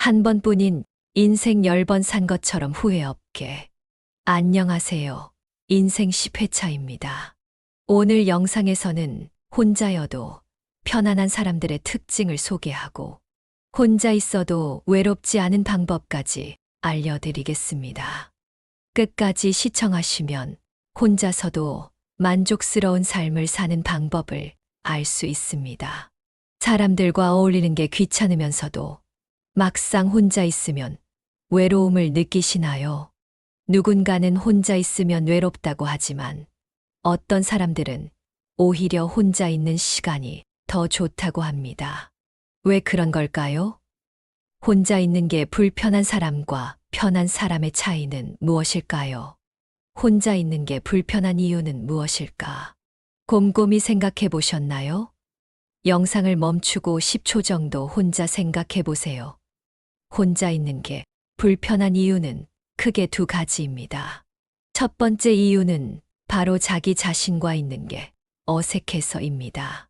한 번뿐인 인생 10번 산 것처럼 후회 없게. 안녕하세요. 인생 10회차입니다. 오늘 영상에서는 혼자여도 편안한 사람들의 특징을 소개하고 혼자 있어도 외롭지 않은 방법까지 알려드리겠습니다. 끝까지 시청하시면 혼자서도 만족스러운 삶을 사는 방법을 알 수 있습니다. 사람들과 어울리는 게 귀찮으면서도 막상 혼자 있으면 외로움을 느끼시나요? 누군가는 혼자 있으면 외롭다고 하지만 어떤 사람들은 오히려 혼자 있는 시간이 더 좋다고 합니다. 왜 그런 걸까요? 혼자 있는 게 불편한 사람과 편한 사람의 차이는 무엇일까요? 혼자 있는 게 불편한 이유는 무엇일까? 곰곰이 생각해 보셨나요? 영상을 멈추고 10초 정도 혼자 생각해 보세요. 혼자 있는 게 불편한 이유는 크게 두 가지입니다. 첫 번째 이유는 바로 자기 자신과 있는 게 어색해서입니다.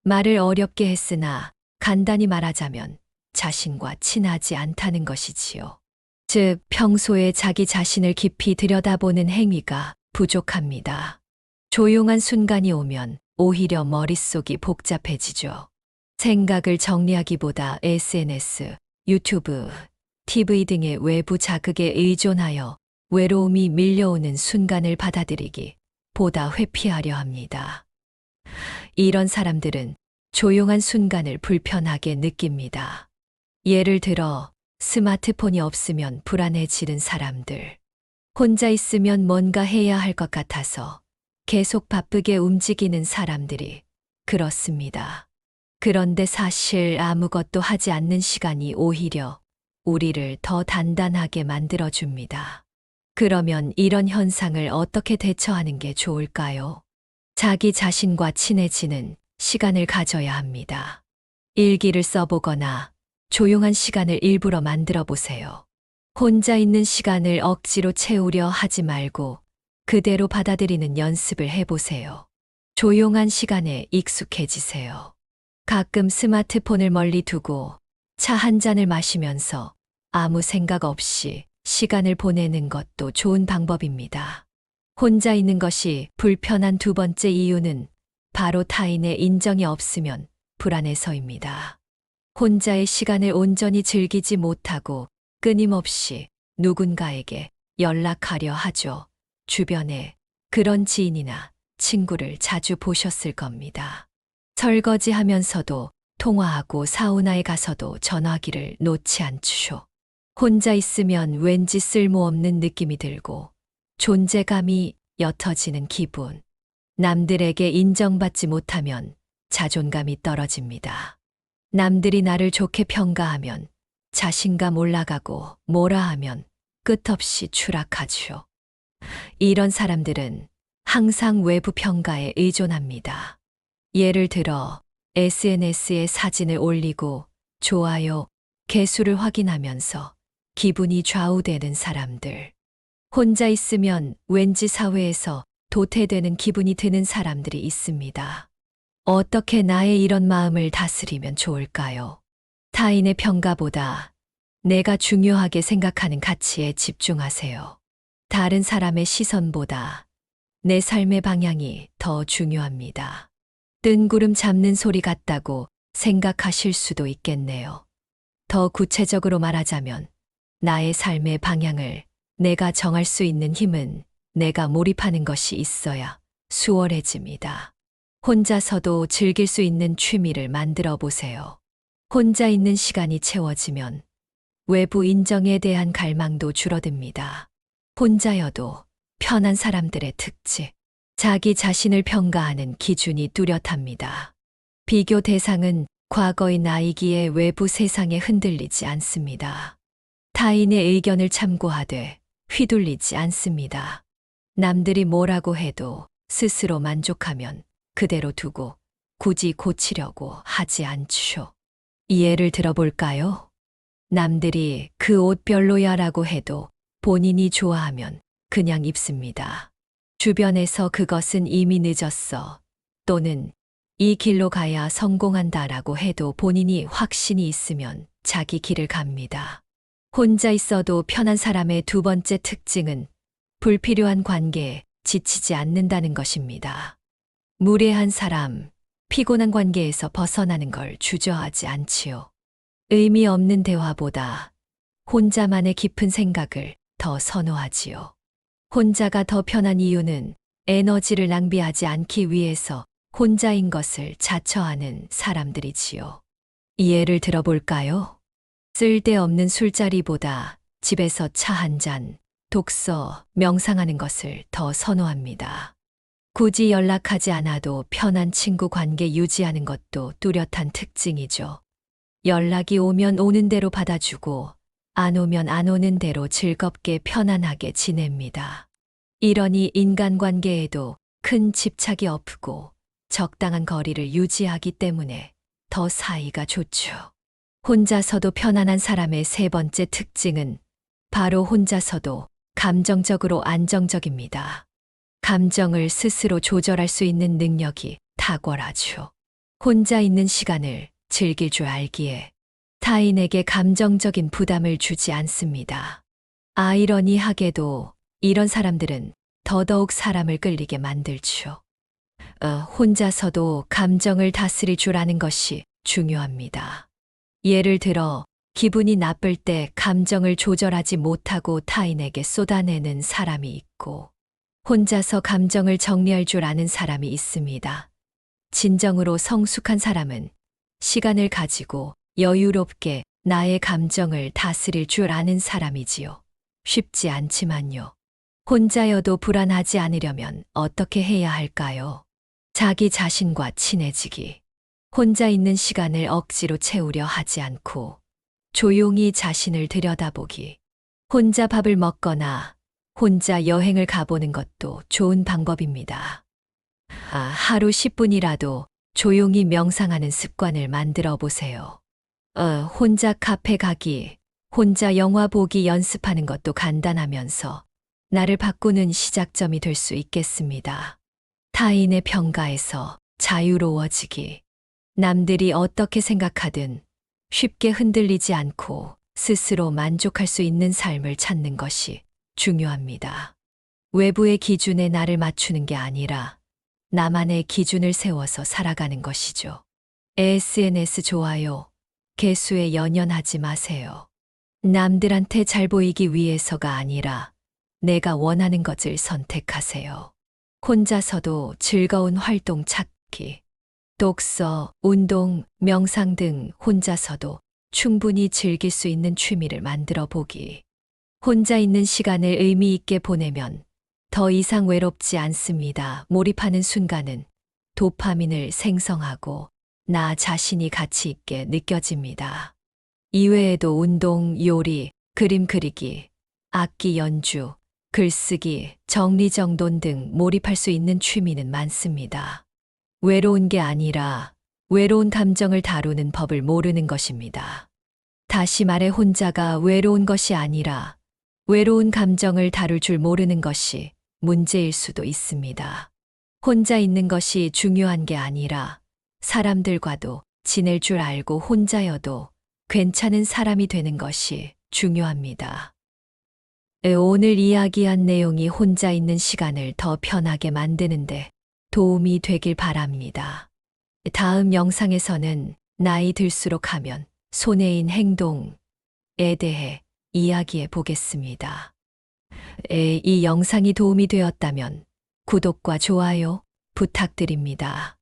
말을 어렵게 했으나 간단히 말하자면 자신과 친하지 않다는 것이지요. 즉, 평소에 자기 자신을 깊이 들여다보는 행위가 부족합니다. 조용한 순간이 오면 오히려 머릿속이 복잡해지죠. 생각을 정리하기보다 SNS, 유튜브, TV 등의 외부 자극에 의존하여 외로움이 밀려오는 순간을 받아들이기 보다 회피하려 합니다. 이런 사람들은 조용한 순간을 불편하게 느낍니다. 예를 들어 스마트폰이 없으면 불안해지는 사람들, 혼자 있으면 뭔가 해야 할 것 같아서 계속 바쁘게 움직이는 사람들이 그렇습니다. 그런데 사실 아무것도 하지 않는 시간이 오히려 우리를 더 단단하게 만들어줍니다. 그러면 이런 현상을 어떻게 대처하는 게 좋을까요? 자기 자신과 친해지는 시간을 가져야 합니다. 일기를 써보거나 조용한 시간을 일부러 만들어 보세요. 혼자 있는 시간을 억지로 채우려 하지 말고 그대로 받아들이는 연습을 해보세요. 조용한 시간에 익숙해지세요. 가끔 스마트폰을 멀리 두고 차 한 잔을 마시면서 아무 생각 없이 시간을 보내는 것도 좋은 방법입니다. 혼자 있는 것이 불편한 두 번째 이유는 바로 타인의 인정이 없으면 불안해서입니다. 혼자의 시간을 온전히 즐기지 못하고 끊임없이 누군가에게 연락하려 하죠. 주변에 그런 지인이나 친구를 자주 보셨을 겁니다. 설거지하면서도 통화하고 사우나에 가서도 전화기를 놓지 않죠. 혼자 있으면 왠지 쓸모없는 느낌이 들고 존재감이 옅어지는 기분. 남들에게 인정받지 못하면 자존감이 떨어집니다. 남들이 나를 좋게 평가하면 자신감 올라가고 뭐라 하면 끝없이 추락하죠. 이런 사람들은 항상 외부 평가에 의존합니다. 예를 들어 SNS에 사진을 올리고 좋아요, 개수를 확인하면서 기분이 좌우되는 사람들. 혼자 있으면 왠지 사회에서 도태되는 기분이 드는 사람들이 있습니다. 어떻게 나의 이런 마음을 다스리면 좋을까요? 타인의 평가보다 내가 중요하게 생각하는 가치에 집중하세요. 다른 사람의 시선보다 내 삶의 방향이 더 중요합니다. 뜬구름 잡는 소리 같다고 생각하실 수도 있겠네요. 더 구체적으로 말하자면 나의 삶의 방향을 내가 정할 수 있는 힘은 내가 몰입하는 것이 있어야 수월해집니다. 혼자서도 즐길 수 있는 취미를 만들어 보세요. 혼자 있는 시간이 채워지면 외부 인정에 대한 갈망도 줄어듭니다. 혼자여도 편한 사람들의 특징, 자기 자신을 평가하는 기준이 뚜렷합니다. 비교 대상은 과거의 나이기에 외부 세상에 흔들리지 않습니다. 타인의 의견을 참고하되 휘둘리지 않습니다. 남들이 뭐라고 해도 스스로 만족하면 그대로 두고 굳이 고치려고 하지 않죠. 예를 들어볼까요? 남들이 그 옷 별로야라고 해도 본인이 좋아하면 그냥 입습니다. 주변에서 그것은 이미 늦었어 또는 이 길로 가야 성공한다라고 해도 본인이 확신이 있으면 자기 길을 갑니다. 혼자 있어도 편한 사람의 두 번째 특징은 불필요한 관계에 지치지 않는다는 것입니다. 무례한 사람, 피곤한 관계에서 벗어나는 걸 주저하지 않지요. 의미 없는 대화보다 혼자만의 깊은 생각을 더 선호하지요. 혼자가 더 편한 이유는 에너지를 낭비하지 않기 위해서 혼자인 것을 자처하는 사람들이지요. 예를 들어볼까요? 쓸데없는 술자리보다 집에서 차 한 잔, 독서, 명상하는 것을 더 선호합니다. 굳이 연락하지 않아도 편한 친구 관계 유지하는 것도 뚜렷한 특징이죠. 연락이 오면 오는 대로 받아주고 안 오면 안 오는 대로 즐겁게 편안하게 지냅니다. 이러니 인간관계에도 큰 집착이 없고 적당한 거리를 유지하기 때문에 더 사이가 좋죠. 혼자서도 편안한 사람의 세 번째 특징은 바로 혼자서도 감정적으로 안정적입니다. 감정을 스스로 조절할 수 있는 능력이 탁월하죠. 혼자 있는 시간을 즐길 줄 알기에 타인에게 감정적인 부담을 주지 않습니다. 아이러니하게도 이런 사람들은 더더욱 사람을 끌리게 만들죠. 혼자서도 감정을 다스릴 줄 아는 것이 중요합니다. 예를 들어 기분이 나쁠 때 감정을 조절하지 못하고 타인에게 쏟아내는 사람이 있고 혼자서 감정을 정리할 줄 아는 사람이 있습니다. 진정으로 성숙한 사람은 시간을 가지고 여유롭게 나의 감정을 다스릴 줄 아는 사람이지요. 쉽지 않지만요. 혼자여도 불안하지 않으려면 어떻게 해야 할까요? 자기 자신과 친해지기. 혼자 있는 시간을 억지로 채우려 하지 않고 조용히 자신을 들여다보기. 혼자 밥을 먹거나 혼자 여행을 가보는 것도 좋은 방법입니다. 하루 10분이라도 조용히 명상하는 습관을 만들어 보세요. 혼자 카페 가기, 혼자 영화 보기 연습하는 것도 간단하면서 나를 바꾸는 시작점이 될 수 있겠습니다. 타인의 평가에서 자유로워지기. 남들이 어떻게 생각하든 쉽게 흔들리지 않고 스스로 만족할 수 있는 삶을 찾는 것이 중요합니다. 외부의 기준에 나를 맞추는 게 아니라 나만의 기준을 세워서 살아가는 것이죠. SNS 좋아요, 개수에 연연하지 마세요. 남들한테 잘 보이기 위해서가 아니라 내가 원하는 것을 선택하세요. 혼자서도 즐거운 활동 찾기. 독서, 운동, 명상 등 혼자서도 충분히 즐길 수 있는 취미를 만들어 보기. 혼자 있는 시간을 의미 있게 보내면 더 이상 외롭지 않습니다. 몰입하는 순간은 도파민을 생성하고 나 자신이 가치 있게 느껴집니다. 이외에도 운동, 요리, 그림 그리기, 악기 연주, 글쓰기, 정리정돈 등 몰입할 수 있는 취미는 많습니다. 외로운 게 아니라 외로운 감정을 다루는 법을 모르는 것입니다. 다시 말해 혼자가 외로운 것이 아니라 외로운 감정을 다룰 줄 모르는 것이 문제일 수도 있습니다. 혼자 있는 것이 중요한 게 아니라 사람들과도 지낼 줄 알고 혼자여도 괜찮은 사람이 되는 것이 중요합니다. 오늘 이야기한 내용이 혼자 있는 시간을 더 편하게 만드는데 도움이 되길 바랍니다. 다음 영상에서는 나이 들수록 하면 손해인 행동에 대해 이야기해 보겠습니다. 이 영상이 도움이 되었다면 구독과 좋아요 부탁드립니다.